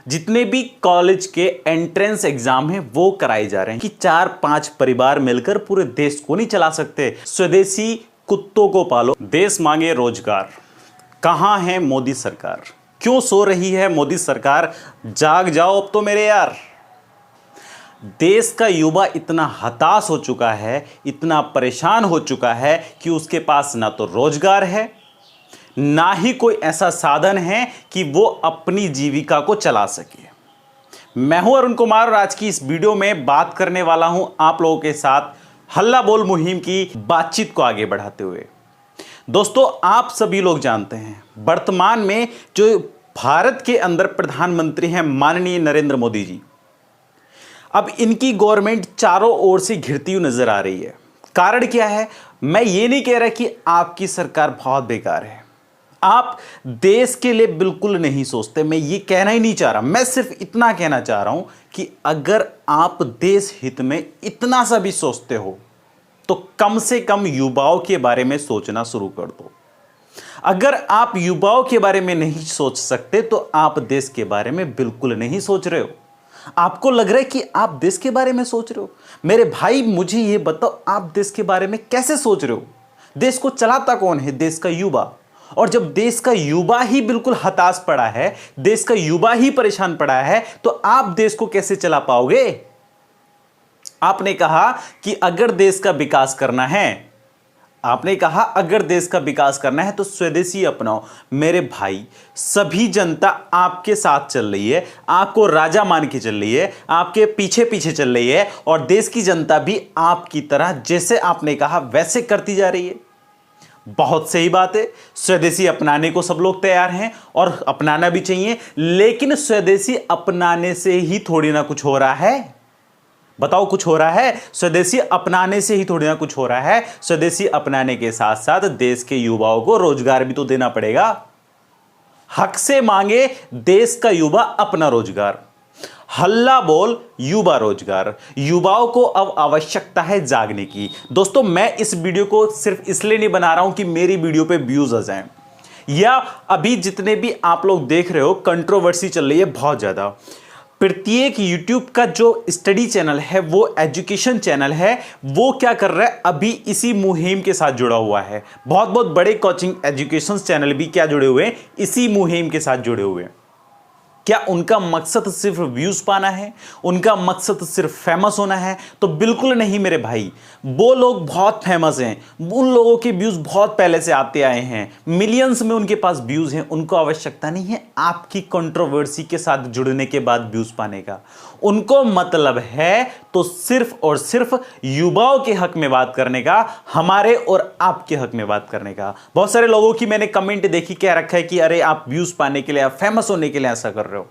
जितने भी कॉलेज के एंट्रेंस एग्जाम हैं वो कराए जा रहे हैं कि 4-5 परिवार मिलकर पूरे देश को नहीं चला सकते। स्वदेशी कुत्तों को पालो, देश मांगे रोजगार। कहां है मोदी सरकार? क्यों सो रही है मोदी सरकार? जाग जाओ अब तो मेरे यार। देश का युवा इतना हताश हो चुका है, इतना परेशान हो चुका है कि उसके पास ना तो रोजगार है, ना ही कोई ऐसा साधन है कि वो अपनी जीविका को चला सके। मैं हूं अरुण कुमार और आज की इस वीडियो में बात करने वाला हूं आप लोगों के साथ हल्ला बोल मुहिम की बातचीत को आगे बढ़ाते हुए। दोस्तों, आप सभी लोग जानते हैं वर्तमान में जो भारत के अंदर प्रधानमंत्री हैं माननीय नरेंद्र मोदी जी, अब इनकी गवर्नमेंट चारों ओर से घिरती हुई नजर आ रही है। कारण क्या है? मैं ये नहीं कह रहा कि आपकी सरकार बहुत बेकार है, आप देश के लिए बिल्कुल नहीं सोचते, मैं ये कहना ही नहीं चाह रहा। मैं सिर्फ इतना कहना चाह रहा हूं कि अगर आप देश हित में इतना सा भी सोचते हो तो कम से कम युवाओं के बारे में सोचना शुरू कर दो। अगर आप युवाओं के बारे में नहीं सोच सकते तो आप देश के बारे में बिल्कुल नहीं सोच रहे हो। आपको लग रहा है कि आप देश के बारे में सोच रहे हो। मेरे भाई, मुझे यह बताओ, आप देश के बारे में कैसे सोच रहे हो? देश को चलाता कौन है? देश का युवा। और जब देश का युवा ही बिल्कुल हताश पड़ा है, देश का युवा ही परेशान पड़ा है, तो आप देश को कैसे चला पाओगे? आपने कहा कि अगर देश का विकास करना है, आपने कहा अगर देश का विकास करना है तो स्वदेशी अपनाओ। मेरे भाई, सभी जनता आपके साथ चल रही है, आपको राजा मान के चल रही है, आपके पीछे पीछे चल रही है और देश की जनता भी आपकी तरह जैसे आपने कहा वैसे करती जा रही है। बहुत सही बात है, स्वदेशी अपनाने को सब लोग तैयार हैं और अपनाना भी चाहिए, लेकिन स्वदेशी अपनाने से ही थोड़ी ना कुछ हो रहा है। बताओ, कुछ हो रहा है? स्वदेशी अपनाने से ही थोड़ी ना कुछ हो रहा है। स्वदेशी अपनाने के साथ साथ देश के युवाओं को रोजगार भी तो देना पड़ेगा। हक से मांगे देश का युवा अपना रोजगार। हल्ला बोल युवा रोजगार। युवाओं को अब आवश्यकता है जागने की। दोस्तों, मैं इस वीडियो को सिर्फ इसलिए नहीं बना रहा हूं कि मेरी वीडियो पे व्यूज आ जाएं, या अभी जितने भी आप लोग देख रहे हो कंट्रोवर्सी चल रही है बहुत ज्यादा। प्रत्येक यूट्यूब का जो स्टडी चैनल है, वो एजुकेशन चैनल है, वो क्या कर रहा है? अभी इसी मुहिम के साथ जुड़ा हुआ है। बहुत बहुत बड़े कोचिंग एजुकेशन चैनल भी क्या जुड़े हुए हैं? इसी मुहिम के साथ जुड़े हुए हैं। क्या उनका मकसद सिर्फ व्यूज पाना है? उनका मकसद सिर्फ फेमस होना है? तो बिल्कुल नहीं मेरे भाई। वो लोग बहुत फेमस हैं, उन लोगों के व्यूज बहुत पहले से आते आए हैं, मिलियंस में उनके पास व्यूज हैं। उनको आवश्यकता नहीं है आपकी कंट्रोवर्सी के साथ जुड़ने के बाद व्यूज पाने का। उनको मतलब है तो सिर्फ और सिर्फ युवाओं के हक में बात करने का, हमारे और आपके हक में बात करने का। बहुत सारे लोगों की मैंने कमेंट देखी, क्या रखा है कि अरे आप व्यूज पाने के लिए, आप फेमस होने के लिए ऐसा कर रहे हो।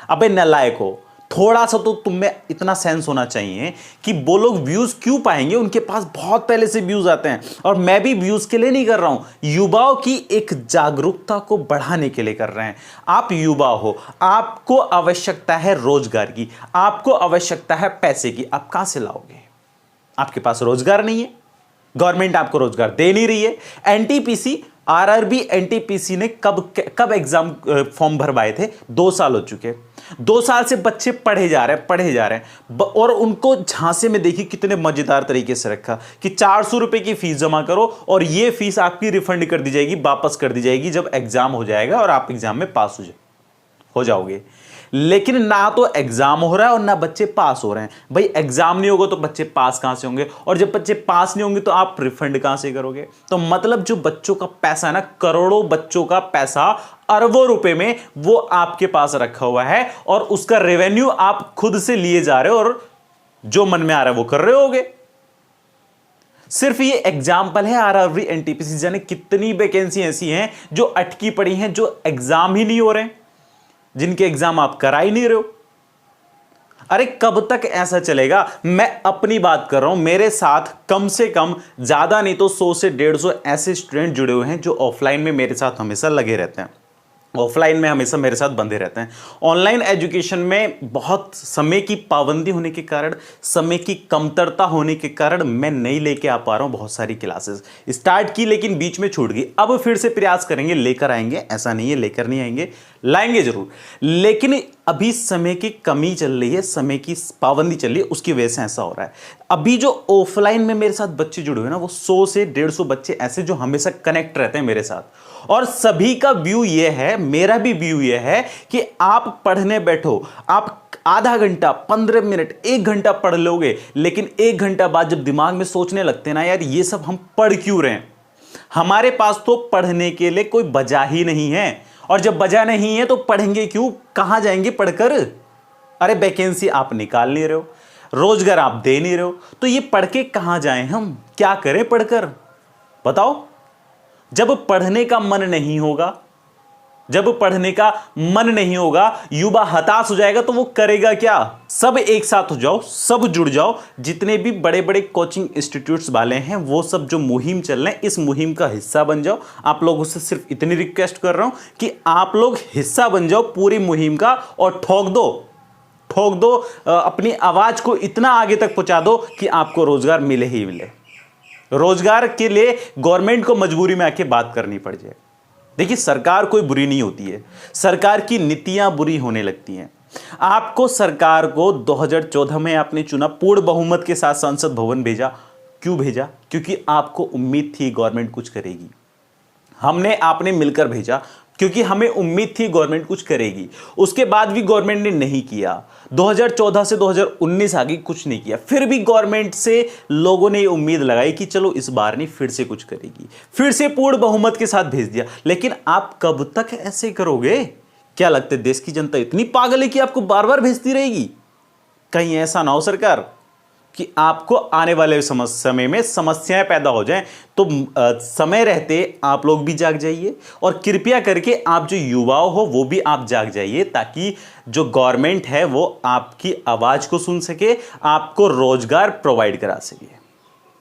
अबे नालायको, थोड़ा सा तो तुम में इतना सेंस होना चाहिए कि वो लोग व्यूज क्यों पाएंगे? उनके पास बहुत पहले से व्यूज आते हैं। और मैं भी व्यूज के लिए नहीं कर रहा हूं, युवाओं की एक जागरूकता को बढ़ाने के लिए कर रहे हैं। आप युवा हो, आपको आवश्यकता है रोजगार की, आपको आवश्यकता है पैसे की। आप कहां से लाओगे? आपके पास रोजगार नहीं है, गवर्नमेंट आपको रोजगार दे नहीं रही है। एनटीपीसी, आरआरबी एनटीपीसी ने कब एग्जाम फॉर्म भरवाए थे? 2 साल हो चुके। 2 साल से बच्चे पढ़े जा रहे हैं और उनको झांसे में देखिए कितने मजेदार तरीके से रखा कि 400 रुपए की फीस जमा करो और यह फीस आपकी रिफंड कर दी जाएगी, वापस कर दी जाएगी जब एग्जाम हो जाएगा और आप एग्जाम में पास हो जाओगे। लेकिन ना तो एग्जाम हो रहा है और ना बच्चे पास हो रहे हैं। भाई, एग्जाम नहीं होगा तो बच्चे पास कहां से होंगे? और जब बच्चे पास नहीं होंगे तो आप रिफंड कहां से करोगे? तो मतलब जो बच्चों का पैसा है ना, करोड़ों बच्चों का पैसा, अरबों रुपए में, वो आपके पास रखा हुआ है और उसका रेवेन्यू आप खुद से लिए जा रहे हो और जो मन में आ रहा है वो कर रहे होगे। सिर्फ ये एग्जाम्पल है आरआरबी एनटीपीसी। जाने कितनी वैकेंसी ऐसी हैं जो अटकी पड़ी हैं, जो एग्जाम ही नहीं हो रहे हैं, जिनके एग्जाम आप करा ही नहीं रहे हो। अरे कब तक ऐसा चलेगा? मैं अपनी बात कर रहा हूं, मेरे साथ कम से कम ज्यादा नहीं तो 100 से 150 ऐसे स्टूडेंट जुड़े हुए हैं जो ऑफलाइन में मेरे साथ हमेशा लगे रहते हैं, ऑफलाइन में हमेशा मेरे साथ बंधे रहते हैं। ऑनलाइन एजुकेशन में बहुत समय की पाबंदी होने के कारण, समय की कमतरता होने के कारण मैं नहीं लेके आ पा रहा हूं। बहुत सारी क्लासेस स्टार्ट की लेकिन बीच में छूट गई। अब फिर से प्रयास करेंगे, लेकर आएंगे। ऐसा नहीं है लेकर नहीं आएंगे, लाएंगे जरूर, लेकिन अभी समय की कमी चल रही है, समय की पाबंदी चल रही है, उसकी वजह से ऐसा हो रहा है। अभी जो ऑफलाइन में मेरे साथ बच्चे जुड़े हुए हैं ना, वो 100 से 150 बच्चे ऐसे जो हमेशा कनेक्ट रहते हैं मेरे साथ, और सभी का व्यू ये है, मेरा भी व्यू ये है कि आप पढ़ने बैठो, आप आधा घंटा, 15 मिनट, 1 घंटा पढ़ लोगे, लेकिन 1 घंटा बाद जब दिमाग में सोचने लगते हैं ना, यार ये सब हम पढ़ क्यों रहे हैं, हमारे पास तो पढ़ने के लिए कोई वजह ही नहीं है, और जब वजह नहीं है तो पढ़ेंगे क्यों, कहां जाएंगे पढ़कर। अरे वैकेंसी आप निकाल नहीं रहे हो, रोजगार आप दे नहीं रहे हो, तो ये पढ़ के कहां जाएं, हम क्या करें पढ़कर, बताओ। जब पढ़ने का मन नहीं होगा, जब पढ़ने का मन नहीं होगा, युवा हताश हो जाएगा, तो वो करेगा क्या। सब एक साथ हो जाओ, सब जुड़ जाओ, जितने भी बड़े बड़े कोचिंग इंस्टीट्यूट्स वाले हैं, वो सब जो मुहिम चल रहे हैं, इस मुहिम का हिस्सा बन जाओ। आप लोगों से सिर्फ इतनी रिक्वेस्ट कर रहा हूं कि आप लोग हिस्सा बन जाओ पूरी मुहिम का, और ठोक दो, अपनी आवाज को इतना आगे तक पहुंचा दो कि आपको रोजगार मिले ही मिले। रोजगार के लिए गवर्नमेंट को मजबूरी में आके बात करनी पड़ जाए। देखिए, सरकार कोई बुरी नहीं होती है, सरकार की नीतियां बुरी होने लगती हैं। आपको सरकार को 2014 में आपने चुना, पूर्ण बहुमत के साथ संसद भवन भेजा। क्यों भेजा? क्योंकि आपको उम्मीद थी गवर्नमेंट कुछ करेगी। हमने आपने मिलकर भेजा क्योंकि हमें उम्मीद थी गवर्नमेंट कुछ करेगी। उसके बाद भी गवर्नमेंट ने नहीं किया। 2014 से 2019 आगे कुछ नहीं किया। फिर भी गवर्नमेंट से लोगों ने ये उम्मीद लगाई कि चलो इस बार नहीं, फिर से कुछ करेगी, फिर से पूर्ण बहुमत के साथ भेज दिया। लेकिन आप कब तक ऐसे करोगे? क्या लगता है देश की जनता इतनी पागल है कि आपको बार बार भेजती रहेगी? कहीं ऐसा ना हो सरकार कि आपको आने वाले समय में समस्याएं पैदा हो जाएं। तो समय रहते आप लोग भी जाग जाइए, और कृपया करके आप जो युवाओं हो वो भी आप जाग जाइए, ताकि जो गवर्नमेंट है वो आपकी आवाज को सुन सके, आपको रोजगार प्रोवाइड करा सके।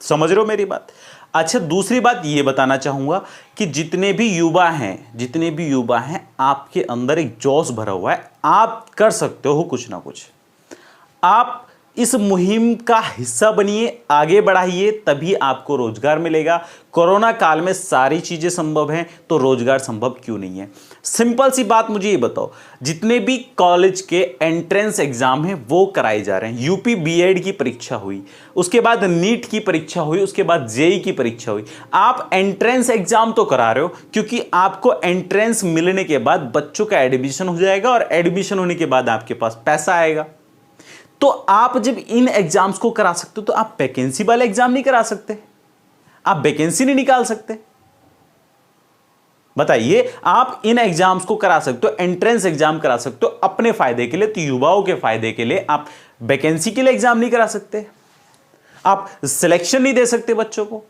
समझ रहे हो मेरी बात? अच्छा, दूसरी बात ये बताना चाहूंगा कि जितने भी युवा हैं, आपके अंदर एक जोश भरा हुआ है, आप कर सकते हो कुछ ना कुछ। आप इस मुहिम का हिस्सा बनिए, आगे बढ़ाइए, तभी आपको रोजगार मिलेगा। कोरोना काल में सारी चीजें संभव हैं, तो रोजगार संभव क्यों नहीं है? सिंपल सी बात मुझे ये बताओ, जितने भी कॉलेज के एंट्रेंस एग्जाम हैं वो कराए जा रहे हैं। यूपी बीएड की परीक्षा हुई, उसके बाद नीट की परीक्षा हुई, उसके बाद जेई की परीक्षा हुई। आप एंट्रेंस एग्जाम तो करा रहे हो क्योंकि आपको एंट्रेंस मिलने के बाद बच्चों का एडमिशन हो जाएगा, और एडमिशन होने के बाद आपके पास पैसा आएगा। तो आप जब इन एग्जाम्स को करा सकते हो, तो आप वैकेंसी वाले एग्जाम नहीं करा सकते? आप वैकेंसी नहीं निकाल सकते? बताइए, आप इन एग्जाम्स को करा सकते हो, एंट्रेंस एग्जाम करा सकते हो अपने फायदे के लिए, तो युवाओं के फायदे के लिए। आप वैकेंसी के लिए एग्जाम नहीं करा सकते? आप सिलेक्शन नहीं दे सकते बच्चों को?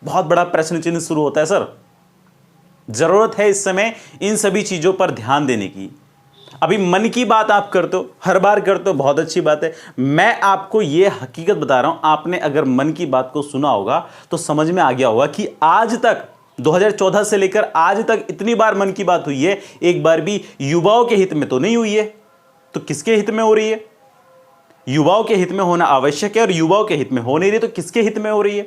बहुत बड़ा प्रश्न चिन्ह शुरू होता है सर। जरूरत है इस समय इन सभी चीजों पर ध्यान देने की। अभी मन की बात आप करते हो, हर बार करते हो, बहुत अच्छी बात है। मैं आपको यह हकीकत बता रहा हूं, आपने अगर मन की बात को सुना होगा तो समझ में आ गया होगा कि आज तक 2014 से लेकर आज तक इतनी बार मन की बात हुई है, एक बार भी युवाओं के हित में तो नहीं हुई है। तो किसके हित में हो रही है? युवाओं के हित में होना आवश्यक है, और युवाओं के हित में हो नहीं रही तो किसके हित में हो रही है?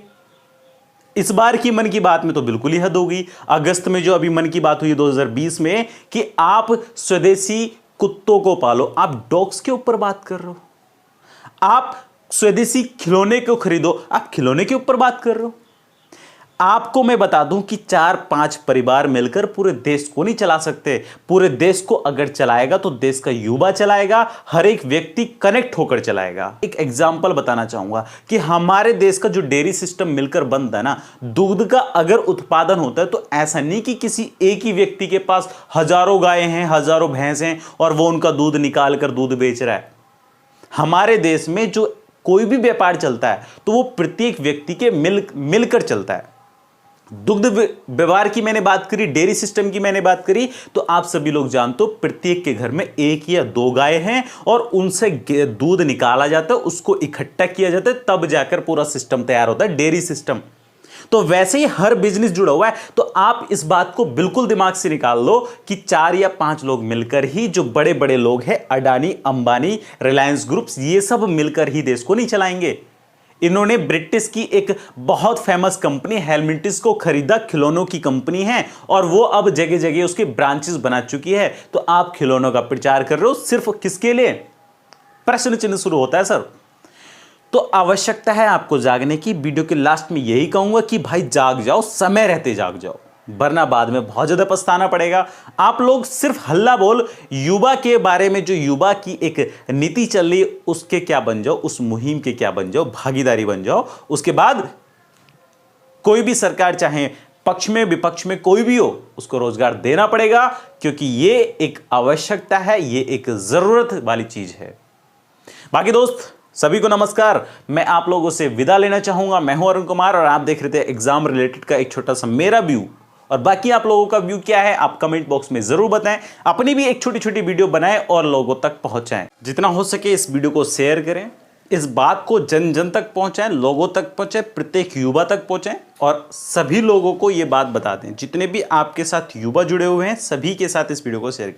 इस बार की मन की बात में तो बिल्कुल ही हद होगी। अगस्त में जो अभी मन की बात हुई 2020 में कि आप स्वदेशी कुत्तों को पालो, आप डॉग्स के ऊपर बात कर रहे हो। आप स्वदेशी खिलौने को खरीदो, आप खिलौने के ऊपर बात कर रहे हो। आपको मैं बता दूं कि 4-5 परिवार मिलकर पूरे देश को नहीं चला सकते। पूरे देश को अगर चलाएगा तो देश का युवा चलाएगा, हर एक व्यक्ति कनेक्ट होकर चलाएगा। एक एग्जांपल बताना चाहूंगा कि हमारे देश का जो डेयरी सिस्टम मिलकर बनता है ना, दूध का अगर उत्पादन होता है तो ऐसा नहीं कि किसी एक ही व्यक्ति के पास हजारों गायें हैं, हजारों भैंस हैं और वो उनका दूध निकाल कर दूध बेच रहा है। हमारे देश में जो कोई भी व्यापार चलता है तो वो प्रत्येक व्यक्ति के मिलकर चलता है। दुग्ध व्यवहार की मैंने बात करी, डेयरी सिस्टम की मैंने बात करी, तो आप सभी लोग जानते हो प्रत्येक के घर में 1 या 2 गाय हैं और उनसे दूध निकाला जाता है, उसको इकट्ठा किया जाता है, तब जाकर पूरा सिस्टम तैयार होता है, डेयरी सिस्टम। तो वैसे ही हर बिजनेस जुड़ा हुआ है। तो आप इस बात को बिल्कुल दिमाग से निकाल लो कि 4 या 5 लोग मिलकर ही, जो बड़े बड़े लोग हैं, अडानी, अंबानी, रिलायंस ग्रुप्स, ये सब मिलकर ही देश को नहीं चलाएंगे। इन्होंने ब्रिटिश की एक बहुत फेमस कंपनी हेलमिंटिस को खरीदा, खिलौनों की कंपनी है, और वो अब जगह जगह उसके ब्रांचेस बना चुकी है। तो आप खिलौनों का प्रचार कर रहे हो सिर्फ किसके लिए? प्रश्न चिन्ह शुरू होता है सर। तो आवश्यकता है आपको जागने की। वीडियो के लास्ट में यही कहूंगा कि भाई जाग जाओ, समय रहते जाग जाओ, वरना बाद में बहुत ज्यादा पछताना पड़ेगा। आप लोग सिर्फ हल्ला बोल युवा के बारे में, जो युवा की एक नीति चल रही उसके क्या बन जाओ, उस मुहिम के क्या बन जाओ, भागीदारी बन जाओ। उसके बाद कोई भी सरकार, चाहे पक्ष में विपक्ष में कोई भी हो, उसको रोजगार देना पड़ेगा, क्योंकि ये एक आवश्यकता है, ये एक जरूरत वाली चीज है। बाकी दोस्त सभी को नमस्कार। मैं आप लोगों से विदा लेना चाहूंगा। मैं हूं अरुण कुमार और आप देख रहे थे एग्जाम रिलेटेड का एक छोटा सा मेरा व्यू। और बाकी आप लोगों का व्यू क्या है आप कमेंट बॉक्स में जरूर बताएं। अपनी भी एक छोटी छोटी वीडियो बनाएं और लोगों तक पहुंचाएं। जितना हो सके इस वीडियो को शेयर करें, इस बात को जन जन तक पहुंचाएं, लोगों तक पहुंचाएं, प्रत्येक युवा तक पहुंचाएं, और सभी लोगों को यह बात बता दें। जितने भी आपके साथ युवा जुड़े हुए हैं सभी के साथ इस वीडियो को शेयर करें।